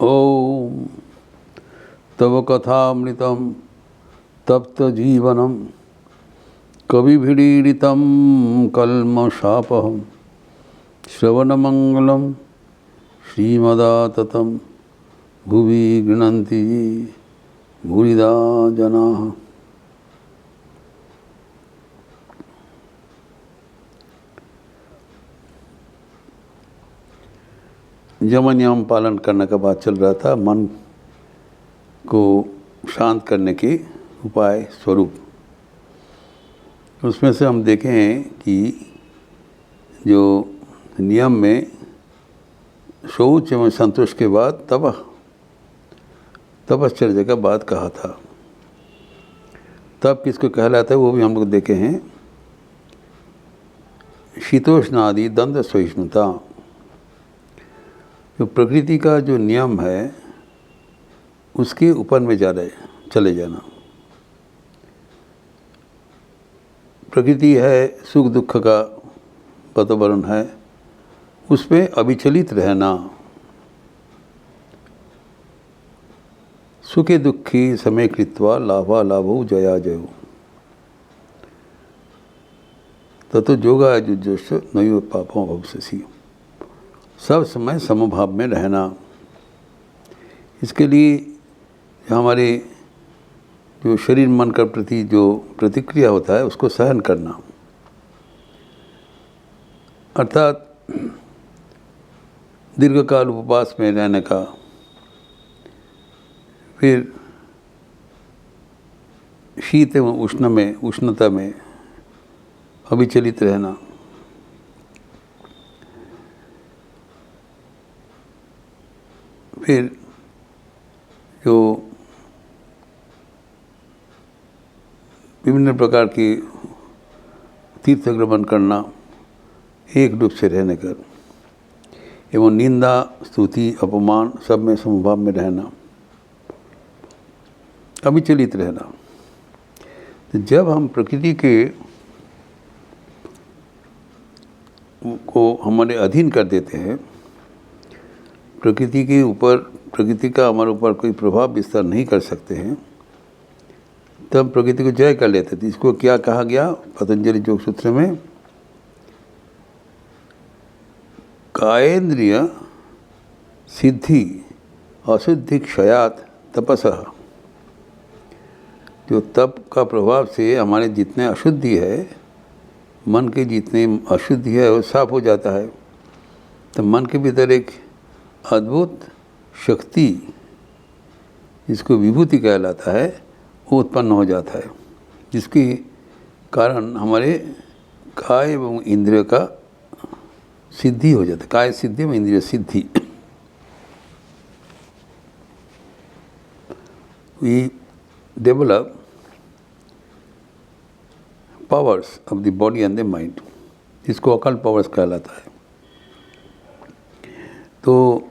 ओम तव कथामृतं तप्तजीवनं कविभिरीडितं कल्मषापहं श्रवणमंगलं श्रीमदाततं भुवि गृह्णन्ति भूरिदा जनाः। यम नियम पालन करने का बात चल रहा था, मन को शांत करने के उपाय स्वरूप। उसमें से हम देखें कि जो नियम में शौच एवं संतोष के बाद तपश्चर्या का बात कहा था। तप किसको कहलाता है वो भी हम लोग देखे हैं। शीतोष्णादि द्वंद्व सहिष्णुता, जो प्रकृति का जो नियम है उसके ऊपर में चले जाना। प्रकृति है, सुख दुख का वातावरण है, उसमें अविचलित रहना। सुखे दुखी समय कृत्वा लाभा लाभो जया जयो ततो जोगा जुजोष नयो पापों भविष्यसि। सब समय समभाव में रहना। इसके लिए हमारे जो शरीर मन के प्रति जो प्रतिक्रिया होता है उसको सहन करना, अर्थात दीर्घकाल उपवास में रहने का, फिर शीत एवं उष्णता में अविचलित रहना, फिर जो विभिन्न प्रकार की तीर्थ भ्रमण करना, एक रूप से रहने कर, एवं निंदा स्तुति अपमान सब में समभाव में रहना, अविचलित रहना। तो जब हम प्रकृति को हमारे अधीन कर देते हैं, प्रकृति के ऊपर, प्रकृति का हमारे ऊपर कोई प्रभाव विस्तार नहीं कर सकते हैं, तब प्रकृति को जय कर लेते थे। इसको क्या कहा गया पतंजलि योग सूत्र में? कायेन्द्रिय सिद्धि अशुद्धि क्षयात तपसः। जो तप का प्रभाव से हमारे जितने अशुद्धि है, मन के जितने अशुद्धि है वो साफ हो जाता है। तो मन के भीतर एक अद्भुत शक्ति, जिसको विभूति कहलाता है, वो उत्पन्न हो जाता है, जिसके कारण हमारे काय एवं इंद्रिय का सिद्धि हो जाता है। काय सिद्धि एवं इंद्रिय सिद्धि। We develop powers of the body and the mind, जिसको अकल्ट पावर्स कहलाता है। तो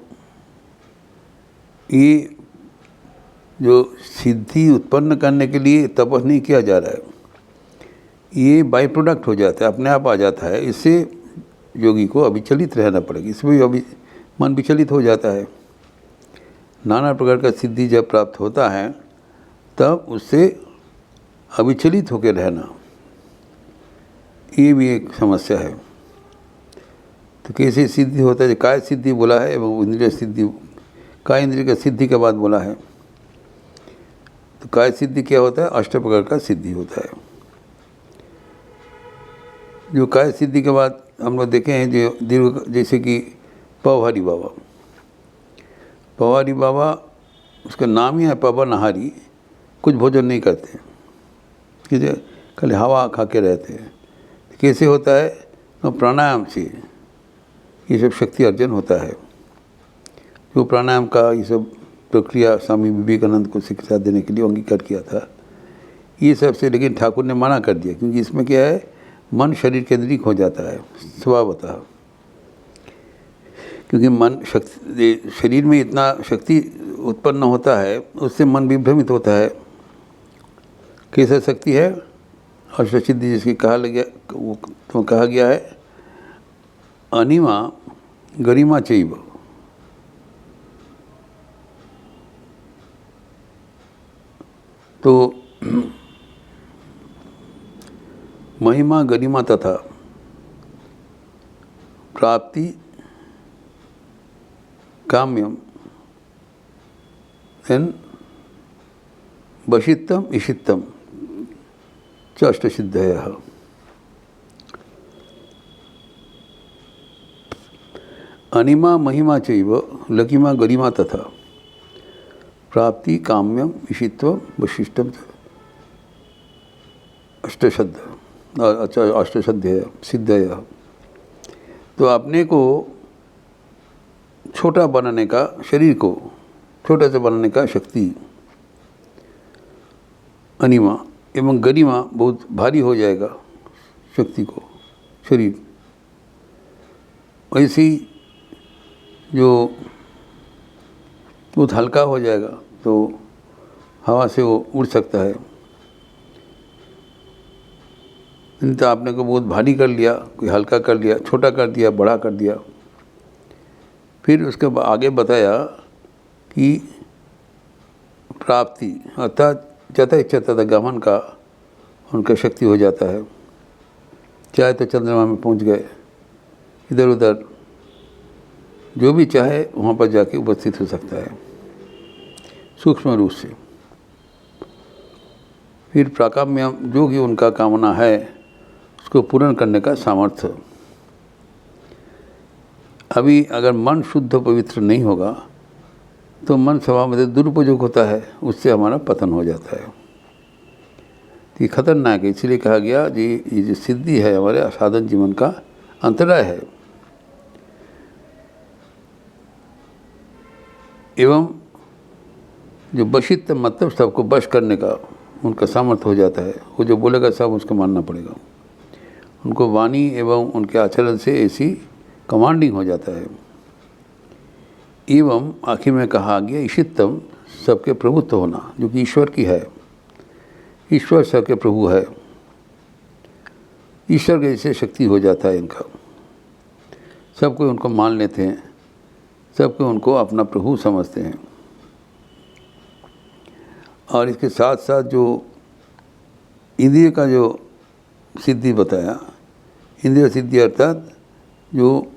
ये जो सिद्धि उत्पन्न करने के लिए तपस नहीं किया जा रहा है, ये बाई प्रोडक्ट हो जाता है, अपने आप आ जाता है। इससे योगी को अविचलित रहना पड़ेगा। इसमें भी मन विचलित हो जाता है। नाना प्रकार का सिद्धि जब प्राप्त होता है तब उससे अविचलित होकर रहना, ये भी एक समस्या है। तो कैसे सिद्धि होता है? काय सिद्धि बोला है एवं इंद्रिय सिद्धि, काय इंद्रिय का सिद्धि के बाद बोला है। तो काय सिद्धि क्या होता है? अष्ट प्रकार का सिद्धि होता है। जो काय सिद्धि के बाद हम लोग देखे हैं, जो दीर्घ, जैसे कि पवहारी बाबा, उसका नाम ही है पवनहारी। कुछ भोजन नहीं करते, कि खाली हवा खा के रहते हैं। कैसे होता है? तो प्राणायाम से ये सब शक्ति अर्जन होता है। जो प्राणायाम का ये सब प्रक्रिया स्वामी विवेकानंद को शिक्षा देने के लिए अंगीकार किया था, ये सब से, लेकिन ठाकुर ने मना कर दिया, क्योंकि इसमें क्या है, मन शरीर केंद्रिक हो जाता है स्वभावतः। क्योंकि मन शक्ति, शरीर में इतना शक्ति उत्पन्न होता है, उससे मन विभ्रमित होता है। कैसा शक्ति है? अष्टसिद्धि जिसकी कहा गया है, अनिमा गरिमा चैव। तो महिमा गरिमा तथा प्राप्ति काम्यम एन वशित्तम इशित्तम च अष्टसिद्धयः। अनिमा महिमा चैव लकिमा गरिमा तथा प्राप्ति काम्यम इशित्वम वशिष्टम च अष्टसिद्धयः सिद्धयः। तो अपने को छोटा बनाने का, शरीर को छोटा से बनाने का शक्ति, अनिमा एवं गरिमा बहुत भारी हो जाएगा शक्ति को, शरीर ऐसी जो बहुत हल्का हो जाएगा तो हवा से वो उड़ सकता है। तो आपने को बहुत भारी कर लिया, कोई हल्का कर लिया, छोटा कर दिया, बड़ा कर दिया। फिर उसके आगे बताया कि प्राप्ति अर्थात जता इच्छा तथा गमन का उनका शक्ति हो जाता है। चाहे तो चंद्रमा में पहुंच गए, इधर उधर जो भी चाहे वहाँ पर जाके उपस्थित हो सकता है सूक्ष्म रूप से। फिर प्राकाम्य जो कि उनका कामना है उसको पूर्ण करने का सामर्थ्य। अभी अगर मन शुद्ध पवित्र नहीं होगा तो मन स्वभाव में दुरुपयोग होता है, उससे हमारा पतन हो जाता है। ये खतरनाक है, इसलिए कहा गया जी ये जो सिद्धि है हमारे साधन जीवन का अंतराय है। एवं जो वशित्त मतलब सबको वश करने का उनका सामर्थ्य हो जाता है। वो जो बोलेगा सब उसको मानना पड़ेगा। उनको वाणी एवं उनके आचरण से ऐसी कमांडिंग हो जाता है। एवं आखिर में कहा गया ईशित्तम सबके प्रभुत्व होना, जो कि ईश्वर की है। ईश्वर सबके प्रभु है, ईश्वर के जैसे शक्ति हो जाता है इनका। सब कोई उनको मान लेते हैं, सब कोई उनको अपना प्रभु समझते हैं। और इसके साथ साथ जो इंद्रिय का जो सिद्धि बताया, इंद्रिय सिद्धि अर्थात जो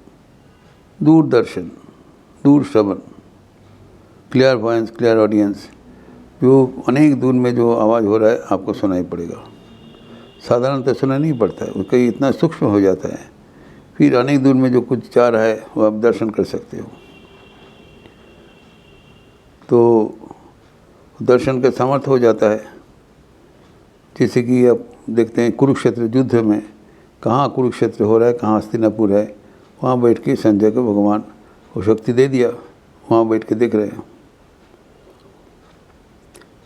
दूरदर्शन, दूर श्रवण, क्लियर वॉइस, क्लियर ऑडियंस, जो अनेक दूर में जो आवाज़ हो रहा है आपको सुनाई पड़ेगा। साधारणतः सुनाई नहीं पड़ता है, उसका इतना सूक्ष्म हो जाता है। फिर अनेक दूर में जो कुछ चाह रहा है वो आप दर्शन कर सकते हो। तो दर्शन का सामर्थ्य हो जाता है। जैसे कि आप देखते हैं कुरुक्षेत्र युद्ध में, कहाँ कुरुक्षेत्र हो रहा है, कहाँ हस्तिनापुर है, वहाँ बैठ के संजय को भगवान वो शक्ति दे दिया, वहाँ बैठ के देख रहे हैं।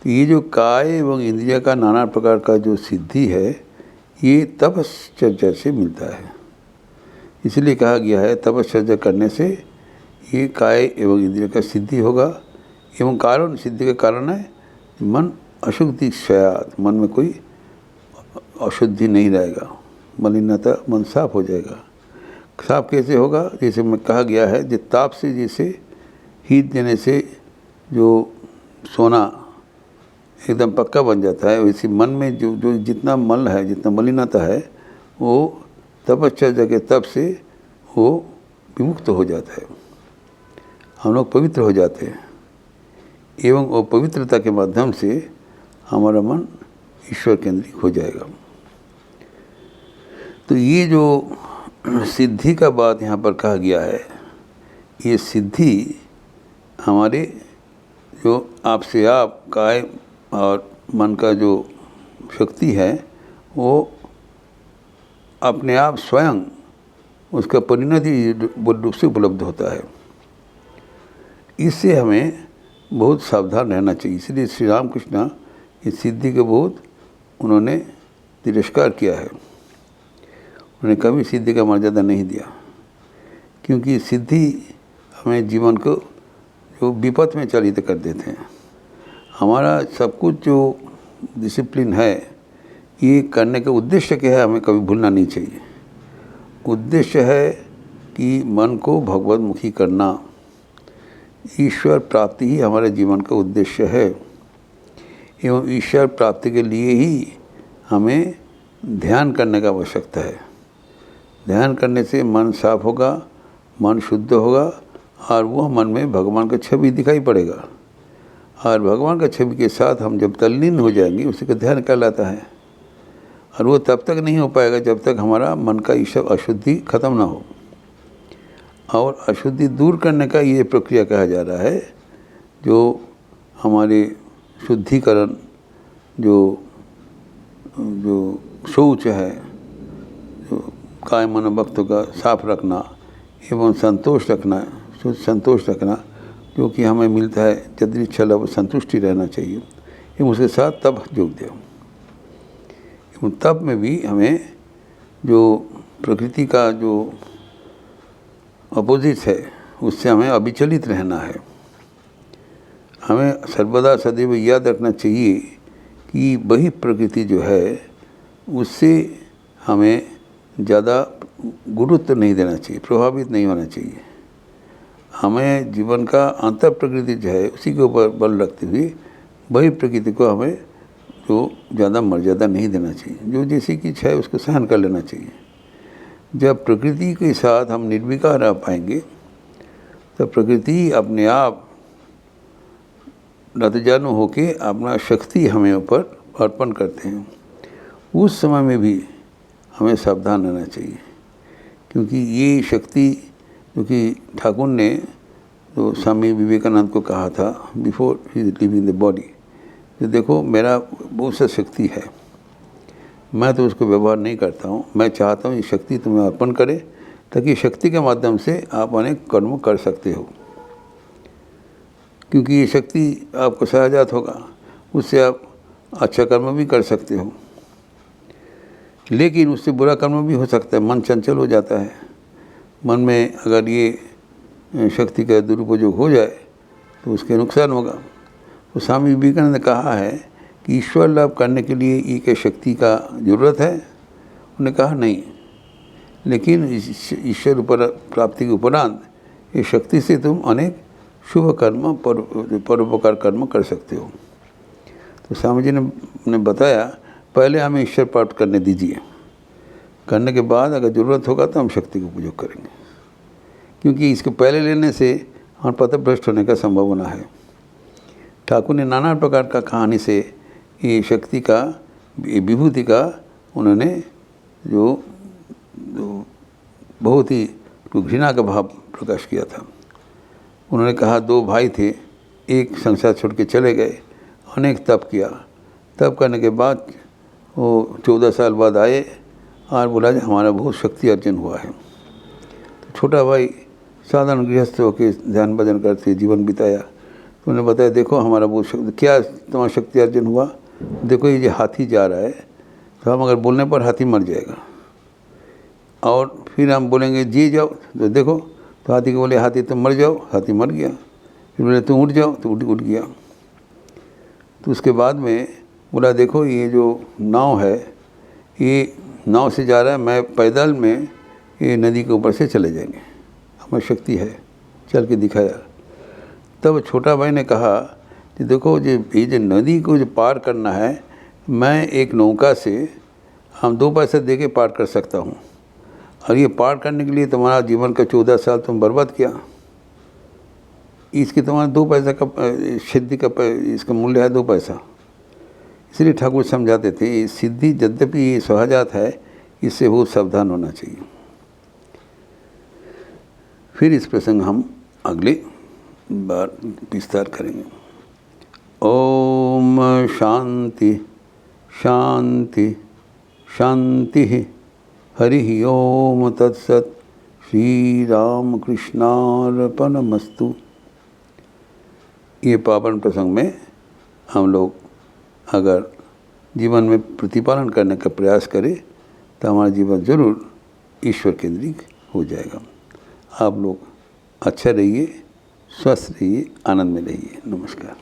तो ये जो काय एवं इंद्रिय का नाना प्रकार का जो सिद्धि है ये तपश्चर्या से मिलता है। इसलिए कहा गया है तपश्चर्या करने से ये काय एवं इंद्रिय का सिद्धि होगा। एवं कारण, सिद्धि का कारण है मन अशुद्धि क्षयात, मन में कोई अशुद्धि नहीं रहेगा, मलिनता, मन साफ हो जाएगा। साफ कैसे होगा? जैसे मैं कहा गया है जो ताप से, जैसे हीट देने से जो सोना एकदम पक्का बन जाता है, वैसे मन में जो जितना मल है, जितना मलिनता है, वो तपश्चर्या के तप से वो विमुक्त हो जाता है। हम लोग पवित्र हो जाते हैं एवं वो पवित्रता के माध्यम से हमारा मन ईश्वर केंद्रित हो जाएगा। तो ये जो सिद्धि का बात यहाँ पर कहा गया है, ये सिद्धि हमारे जो आपसे आप काय और मन का जो शक्ति है वो अपने आप स्वयं उसका परिणति रूप से उपलब्ध होता है। इससे हमें बहुत सावधान रहना चाहिए। इसलिए श्री रामकृष्ण इस सिद्धि को बहुत उन्होंने तिरस्कार किया है। उन्होंने कभी सिद्धि का मर्यादा नहीं दिया, क्योंकि सिद्धि हमें जीवन को जो विपद में चालित कर देते हैं। हमारा सब कुछ जो डिसिप्लिन है ये करने का उद्देश्य क्या है हमें कभी भूलना नहीं चाहिए। उद्देश्य है कि मन को भगवतमुखी करना, ईश्वर प्राप्ति ही हमारे जीवन का उद्देश्य है। एवं ईश्वर प्राप्ति के लिए ही हमें ध्यान करने का आवश्यकता है। ध्यान करने से मन साफ होगा, मन शुद्ध होगा और वह मन में भगवान का छवि दिखाई पड़ेगा। और भगवान का छवि के साथ हम जब तल्लीन हो जाएंगे उसी का ध्यान कहलाता है। और वो तब तक नहीं हो पाएगा जब तक हमारा मन का ईश्वर अशुद्धि खत्म ना हो। और अशुद्धि दूर करने का ये प्रक्रिया कहा जा रहा है, जो हमारे शुद्धिकरण, जो शौच है, जो काय मन भक्तों का साफ रखना एवं संतोष रखना, संतोष रखना जो कि हमें मिलता है, यदि छल संतुष्टि रहना चाहिए एवं उसके साथ तप जोग दे। एवं तप में भी हमें जो प्रकृति का जो अपोजिट है उससे हमें अविचलित रहना है। हमें सर्वदा सदैव याद रखना चाहिए कि वही प्रकृति जो है उससे हमें ज़्यादा गुरुत्व नहीं देना चाहिए, प्रभावित नहीं होना चाहिए। हमें जीवन का अंतर प्रकृति जो है उसी के ऊपर बल रखते हुए वही प्रकृति को हमें जो ज़्यादा मर्यादा नहीं देना चाहिए। जो जैसी की इच्छा है उसको सहन कर लेना चाहिए। जब प्रकृति के साथ हम निर्विकार रह पाएंगे तो प्रकृति अपने आप रतजानु होके अपना शक्ति हमें ऊपर अर्पण करते हैं। उस समय में भी हमें सावधान रहना चाहिए, क्योंकि ये शक्ति, क्योंकि ठाकुर ने तो स्वामी विवेकानंद को कहा था before he living the body, तो देखो मेरा बहुत सा शक्ति है, मैं तो उसको व्यवहार नहीं करता हूँ। मैं चाहता हूँ ये शक्ति तुम्हें अर्पण करे ताकि शक्ति के माध्यम से आप अनेक कर्म कर सकते हो। क्योंकि ये शक्ति आपको सहजात होगा, उससे आप अच्छा कर्म भी कर सकते हो, लेकिन उससे बुरा कर्म भी हो सकता है। मन चंचल हो जाता है। मन में अगर ये शक्ति का दुरुपयोग हो जाए तो उसके नुकसान होगा। तो स्वामी विवेकानंद ने कहा है कि ईश्वर लाभ करने के लिए ये क्या शक्ति का ज़रूरत है? उन्होंने कहा नहीं, लेकिन ईश्वर प्राप्ति के उपरांत ये शक्ति से तुम अनेक शुभ कर्म, परोपकार कर्म कर सकते हो। तो स्वामी जी ने बताया पहले हमें ईश्वर प्राप्त करने दीजिए, करने के बाद अगर ज़रूरत होगा तो हम शक्ति का उपयोग करेंगे, क्योंकि इसको पहले लेने से हमारे पथभ्रष्ट होने का संभावना है। ठाकुर ने नाना प्रकार का कहानी से ये शक्ति का, विभूति का उन्होंने जो बहुत ही घृणा का भाव प्रकाश किया था। उन्होंने कहा दो भाई थे, एक संसार छोड़ के चले गए, अनेक तप किया, तप करने के बाद वो 14 साल बाद आए और बोला जी हमारा बहुत शक्ति अर्जन हुआ है। तो छोटा भाई साधारण गृहस्थ होकर ध्यान भजन करते जीवन बिताया। तो उन्होंने बताया देखो हमारा बहुत शक्ति, क्या तुम्हारा शक्ति अर्जन हुआ? देखो ये जो हाथी जा रहा है, तो हम अगर बोलने पर हाथी मर जाएगा, और फिर हम बोलेंगे जी जाओ, तो देखो तो हाथी को बोले हाथी तुम मर जाओ, हाथी मर गया। फिर बोले तुम उठ जाओ, तो उठ गया। तो उसके बाद में बोला देखो ये जो नाव है, ये नाव से जा रहा है, मैं पैदल में ये नदी के ऊपर से चले जाएंगे, हमारी शक्ति है। चल के दिखाया। तब छोटा भाई ने कहा कि देखो ये जो नदी को जो पार करना है, मैं एक नौका से हम 2 पैसे दे के पार कर सकता हूँ, और ये पार करने के लिए तुम्हारा जीवन का 14 साल तुम बर्बाद किया। इसके तुम्हारा 2 पैसा का सिद्धि का इसका मूल्य है 2 पैसा। इसलिए ठाकुर समझाते थे सिद्धि यद्यपि ये सहजात है, इससे बहुत सावधान होना चाहिए। फिर इस प्रसंग हम अगले बार विस्तार करेंगे। ओम शांति शांति शांति। हरि ओम तत्सत। श्री राम कृष्णार्पणमस्तु। ये पावन प्रसंग में हम लोग अगर जीवन में प्रतिपालन करने का प्रयास करें तो हमारा जीवन जरूर ईश्वर केंद्रित हो जाएगा। आप लोग अच्छा रहिए, स्वस्थ रहिए, आनंद में रहिए। नमस्कार।